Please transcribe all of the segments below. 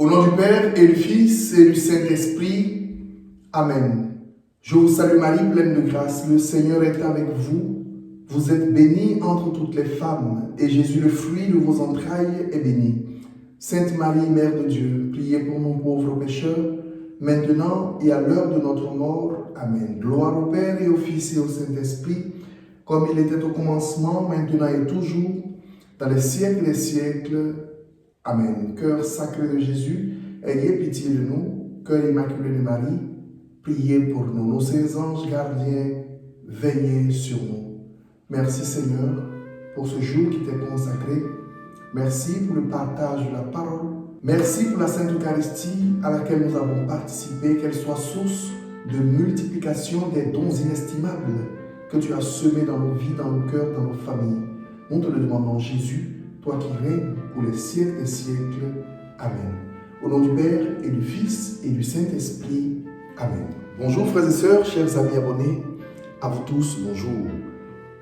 Au nom du Père et du Fils et du Saint-Esprit. Amen. Je vous salue Marie, pleine de grâce. Le Seigneur est avec vous. Vous êtes bénie entre toutes les femmes, et Jésus, le fruit de vos entrailles, est béni. Sainte Marie, Mère de Dieu, priez pour nous pauvres pécheurs, maintenant et à l'heure de notre mort. Amen. Gloire au Père et au Fils et au Saint-Esprit, comme il était au commencement, maintenant et toujours, dans les siècles des siècles. Amen. Cœur sacré de Jésus, ayez pitié de nous. Cœur immaculé de Marie, priez pour nous. Nos saints anges gardiens, veillez sur nous. Merci Seigneur pour ce jour qui t'est consacré. Merci pour le partage de la parole. Merci pour la Sainte Eucharistie à laquelle nous avons participé, qu'elle soit source de multiplication des dons inestimables que tu as semés dans nos vies, dans nos cœurs, dans nos familles. Nous te le demandons, Jésus, toi qui règnes pour les siècles des siècles. Amen. Au nom du Père et du Fils et du Saint-Esprit. Amen. Bonjour frères et sœurs, chers amis abonnés. À vous tous, bonjour.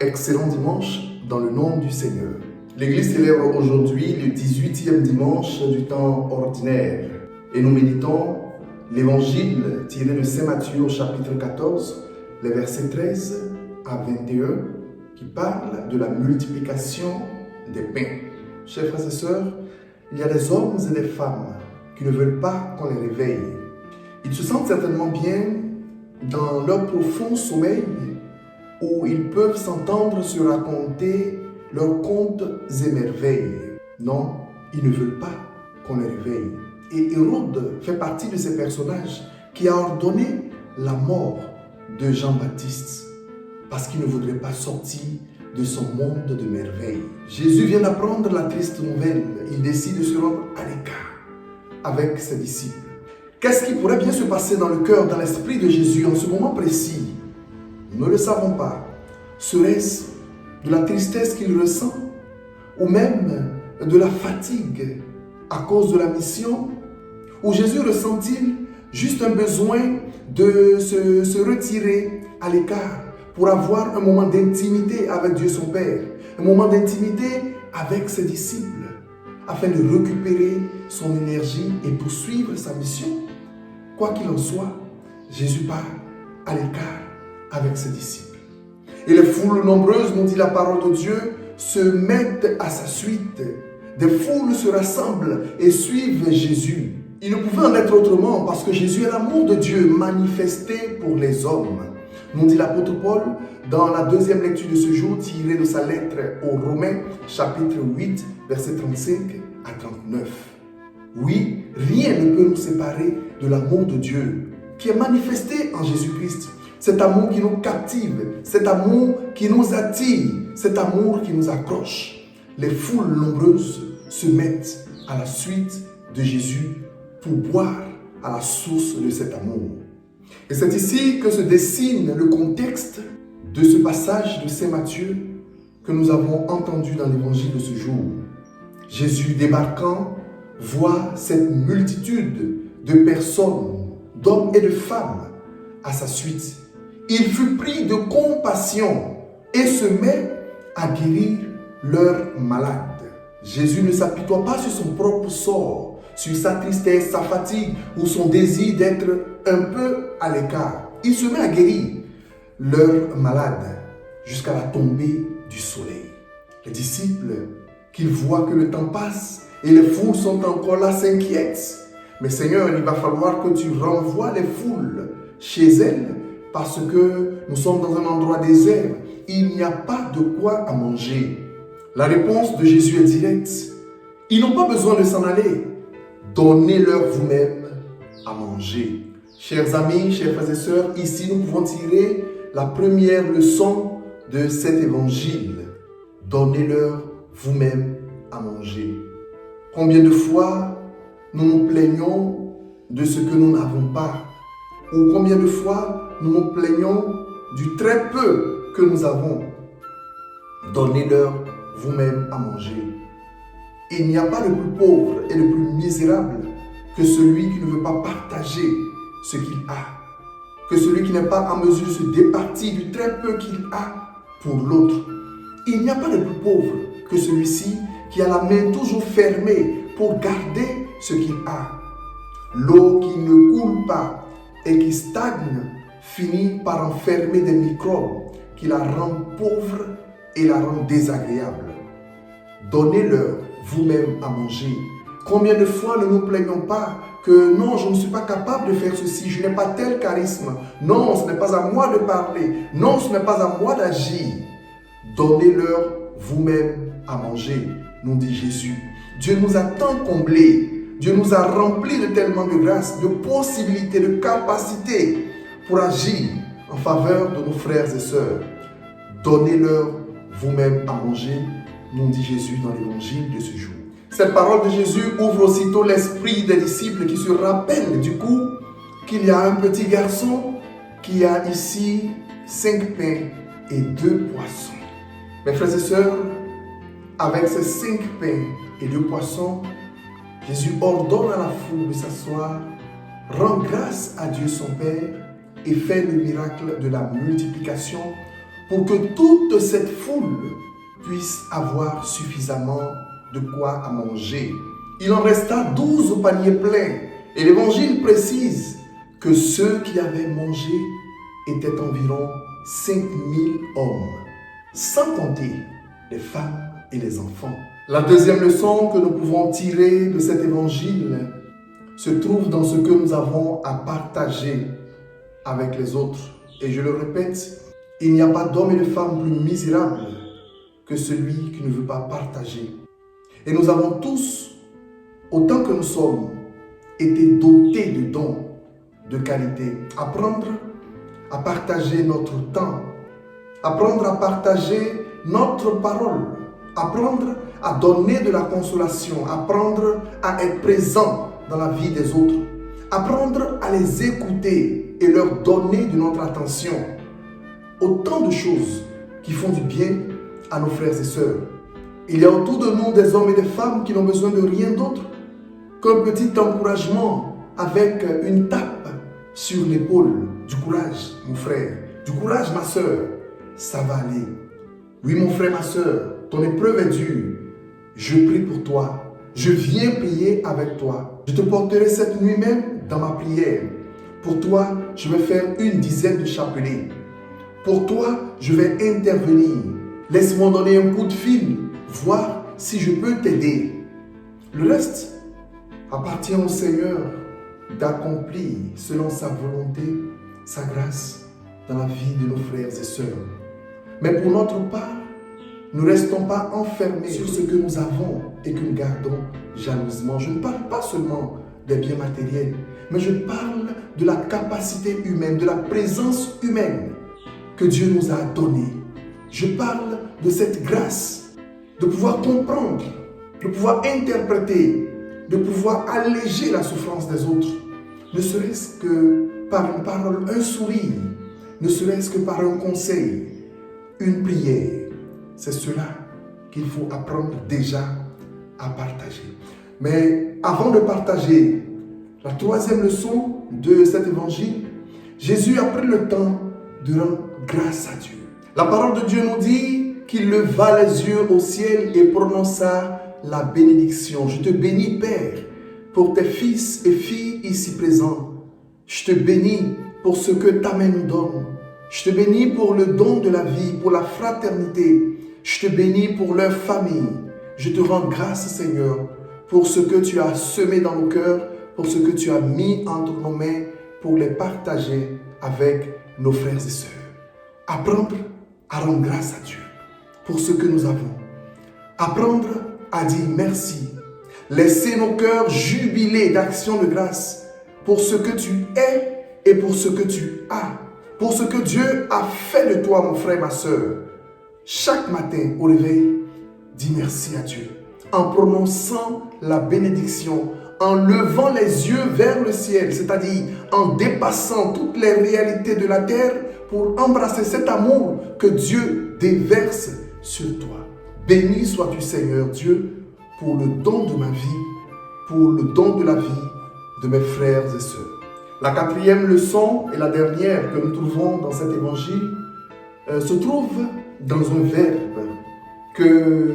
Excellent dimanche dans le nom du Seigneur. L'Église célèbre aujourd'hui le 18e dimanche du temps ordinaire. Et nous méditons l'Évangile tiré de Saint Matthieu au chapitre 14, les versets 13 à 21, qui parle de la multiplication des pains. Chers frères et sœurs, il y a des hommes et des femmes qui ne veulent pas qu'on les réveille. Ils se sentent certainement bien dans leur profond sommeil où ils peuvent s'entendre se raconter leurs contes et merveilles. Non, ils ne veulent pas qu'on les réveille. Et Hérode fait partie de ces personnages qui a ordonné la mort de Jean-Baptiste parce qu'il ne voudrait pas sortir de son monde de merveilles. Jésus vient d'apprendre la triste nouvelle. Il décide de se rendre à l'écart avec ses disciples. Qu'est-ce qui pourrait bien se passer dans le cœur, dans l'esprit de Jésus en ce moment précis? Nous ne le savons pas. Serait-ce de la tristesse qu'il ressent ou même de la fatigue à cause de la mission? Ou Jésus ressent-il juste un besoin de se retirer à l'écart pour avoir un moment d'intimité avec Dieu son Père, un moment d'intimité avec ses disciples, afin de récupérer son énergie et poursuivre sa mission? Quoi qu'il en soit, Jésus part à l'écart avec ses disciples. Et les foules nombreuses, nous dit la parole de Dieu, se mettent à sa suite. Des foules se rassemblent et suivent Jésus. Il ne pouvait en être autrement parce que Jésus est l'amour de Dieu manifesté pour les hommes. Nous dit l'apôtre Paul dans la deuxième lecture de ce jour tirée de sa lettre aux Romains, chapitre 8, versets 35 à 39. Oui, rien ne peut nous séparer de l'amour de Dieu qui est manifesté en Jésus-Christ. Cet amour qui nous captive, cet amour qui nous attire, cet amour qui nous accroche. Les foules nombreuses se mettent à la suite de Jésus pour boire à la source de cet amour. Et c'est ici que se dessine le contexte de ce passage de Saint Matthieu que nous avons entendu dans l'évangile de ce jour. Jésus débarquant voit cette multitude de personnes, d'hommes et de femmes à sa suite. Il fut pris de compassion et se met à guérir leurs malades. Jésus ne s'apitoie pas sur son propre sort, sur sa tristesse, sa fatigue ou son désir d'être un peu à l'écart. Il se met à guérir leurs malades jusqu'à la tombée du soleil. Les disciples, qu'ils voient que le temps passe et les foules sont encore là, s'inquiètent. Mais Seigneur, il va falloir que tu renvoies les foules chez elles parce que nous sommes dans un endroit désert. Il n'y a pas de quoi à manger. La réponse de Jésus est directe. Ils n'ont pas besoin de s'en aller. Donnez-leur vous-même à manger. Chers amis, chers frères et sœurs, ici nous pouvons tirer la première leçon de cet évangile. Donnez-leur vous-même à manger. Combien de fois nous nous plaignons de ce que nous n'avons pas? Ou combien de fois nous nous plaignons du très peu que nous avons? Donnez-leur vous-même à manger. Il n'y a pas le plus pauvre et le plus misérable que celui qui ne veut pas partager ce qu'il a, que celui qui n'est pas en mesure de se départir du très peu qu'il a pour l'autre. Il n'y a pas de plus pauvre que celui-ci qui a la main toujours fermée pour garder ce qu'il a. L'eau qui ne coule pas et qui stagne finit par enfermer des microbes qui la rendent pauvre et la rendent désagréable. Donnez-leur vous-même à manger. Combien de fois ne nous plaignons pas que non, je ne suis pas capable de faire ceci, je n'ai pas tel charisme. Non, ce n'est pas à moi de parler. Non, ce n'est pas à moi d'agir. Donnez-leur vous-même à manger, nous dit Jésus. Dieu nous a tant comblés. Dieu nous a remplis de tellement de grâce, de possibilités, de capacités pour agir en faveur de nos frères et sœurs. Donnez-leur vous-même à manger, nous dit Jésus dans l'évangile de ce jour. Cette parole de Jésus ouvre aussitôt l'esprit des disciples qui se rappellent du coup qu'il y a un petit garçon qui a ici 5 pains et 2 poissons. Mes frères et sœurs, avec ces 5 pains et 2 poissons, Jésus ordonne à la foule de s'asseoir, rend grâce à Dieu son Père et fait le miracle de la multiplication pour que toute cette foule puisse avoir suffisamment de quoi à manger. Il en resta 12 au panier plein et l'évangile précise que ceux qui avaient mangé étaient environ 5000 hommes, sans compter les femmes et les enfants. La deuxième leçon que nous pouvons tirer de cet évangile se trouve dans ce que nous avons à partager avec les autres. Et je le répète, il n'y a pas d'homme et de femme plus misérable que celui qui ne veut pas partager. Et nous avons tous, autant que nous sommes, été dotés de dons de qualité. Apprendre à partager notre temps, apprendre à partager notre parole, apprendre à donner de la consolation, apprendre à être présent dans la vie des autres, apprendre à les écouter et leur donner de notre attention. Autant de choses qui font du bien à nos frères et sœurs. Il y a autour de nous des hommes et des femmes qui n'ont besoin de rien d'autre qu'un petit encouragement avec une tape sur l'épaule. Du courage, mon frère. Du courage, ma sœur. Ça va aller. Oui, mon frère, ma sœur, ton épreuve est dure. Je prie pour toi. Je viens prier avec toi. Je te porterai cette nuit même dans ma prière. Pour toi, je vais faire 10 de chapelets. Pour toi, je vais intervenir. Laisse-moi donner un coup de fil, voir si je peux t'aider. Le reste appartient au Seigneur d'accomplir selon sa volonté, sa grâce dans la vie de nos frères et sœurs. Mais pour notre part, ne restons pas enfermés sur ce que nous avons et que nous gardons jalousement. Je ne parle pas seulement des biens matériels, mais je parle de la capacité humaine, de la présence humaine que Dieu nous a donnée. Je parle de cette grâce, de pouvoir comprendre, de pouvoir interpréter, de pouvoir alléger la souffrance des autres, ne serait-ce que par une parole, un sourire, ne serait-ce que par un conseil, une prière. C'est cela qu'il faut apprendre déjà à partager. Mais avant de partager la troisième leçon de cet évangile, Jésus a pris le temps de rendre grâce à Dieu. La parole de Dieu nous dit qu'il leva les yeux au ciel et prononça la bénédiction. Je te bénis, Père, pour tes fils et filles ici présents. Je te bénis pour ce que ta main nous donne. Je te bénis pour le don de la vie, pour la fraternité. Je te bénis pour leur famille. Je te rends grâce, Seigneur, pour ce que tu as semé dans nos cœurs, pour ce que tu as mis entre nos mains, pour les partager avec nos frères et sœurs. Apprendre à rendre grâce à Dieu pour ce que nous avons. Apprendre à dire merci. Laisser nos cœurs jubiler d'action de grâce pour ce que tu es et pour ce que tu as. Pour ce que Dieu a fait de toi, mon frère, ma sœur. Chaque matin au réveil, dis merci à Dieu. En prononçant la bénédiction, en levant les yeux vers le ciel, c'est-à-dire en dépassant toutes les réalités de la terre pour embrasser cet amour que Dieu déverse sur toi. Béni sois-tu, Seigneur Dieu, pour le don de ma vie, pour le don de la vie de mes frères et sœurs. La quatrième leçon et la dernière que nous trouvons dans cet évangile se trouve dans un verbe que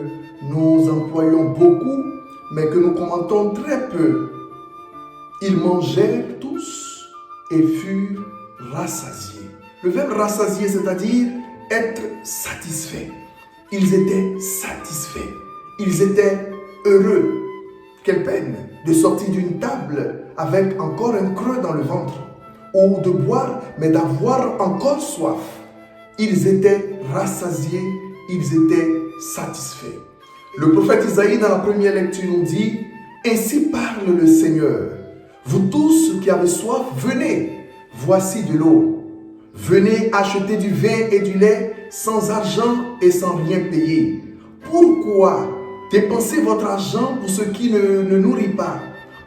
nous employons beaucoup, mais que nous commentons très peu. Ils mangèrent tous et furent rassasiés. Le verbe rassasier, c'est-à-dire être satisfait. Ils étaient satisfaits. Ils étaient heureux. Quelle peine de sortir d'une table avec encore un creux dans le ventre, ou de boire, mais d'avoir encore soif. Ils étaient rassasiés, ils étaient satisfaits. Le prophète Isaïe, dans la première lecture, nous dit « Ainsi parle le Seigneur. Vous tous qui avez soif, venez, voici de l'eau. Venez acheter du vin et du lait sans argent et sans rien payer. Pourquoi dépenser votre argent pour ce qui ne nourrit pas?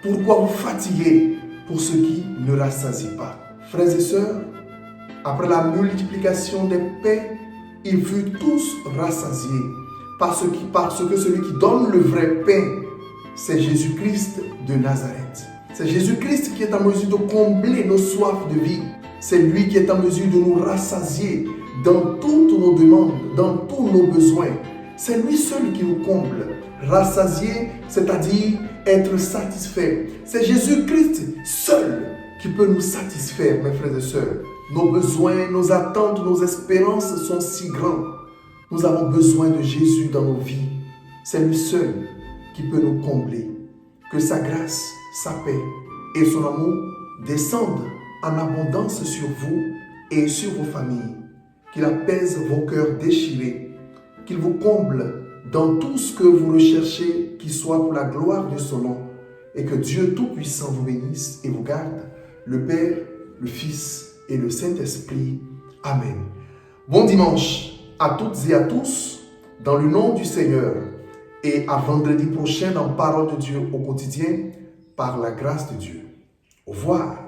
Pourquoi vous fatiguer pour ce qui ne rassasie pas? » Frères et sœurs, après la multiplication des pains, ils furent tous rassasiés. Parce que celui qui donne le vrai pain, c'est Jésus-Christ de Nazareth. C'est Jésus-Christ qui est en mesure de combler nos soifs de vie. C'est lui qui est en mesure de nous rassasier dans toutes nos demandes, dans tous nos besoins. C'est lui seul qui nous comble. Rassasier, c'est-à-dire être satisfait. C'est Jésus-Christ seul qui peut nous satisfaire, mes frères et sœurs. Nos besoins, nos attentes, nos espérances sont si grands. Nous avons besoin de Jésus dans nos vies. C'est lui seul qui peut nous combler. Que sa grâce, sa paix et son amour descendent en abondance sur vous et sur vos familles. Qu'il apaise vos cœurs déchirés. Qu'il vous comble dans tout ce que vous recherchez, qu'il soit pour la gloire de son nom. Et que Dieu Tout-Puissant vous bénisse et vous garde, le Père, le Fils et le Saint-Esprit. Amen. Bon dimanche à toutes et à tous, dans le nom du Seigneur. Et à vendredi prochain dans Parole de Dieu au quotidien, par la grâce de Dieu. Au revoir.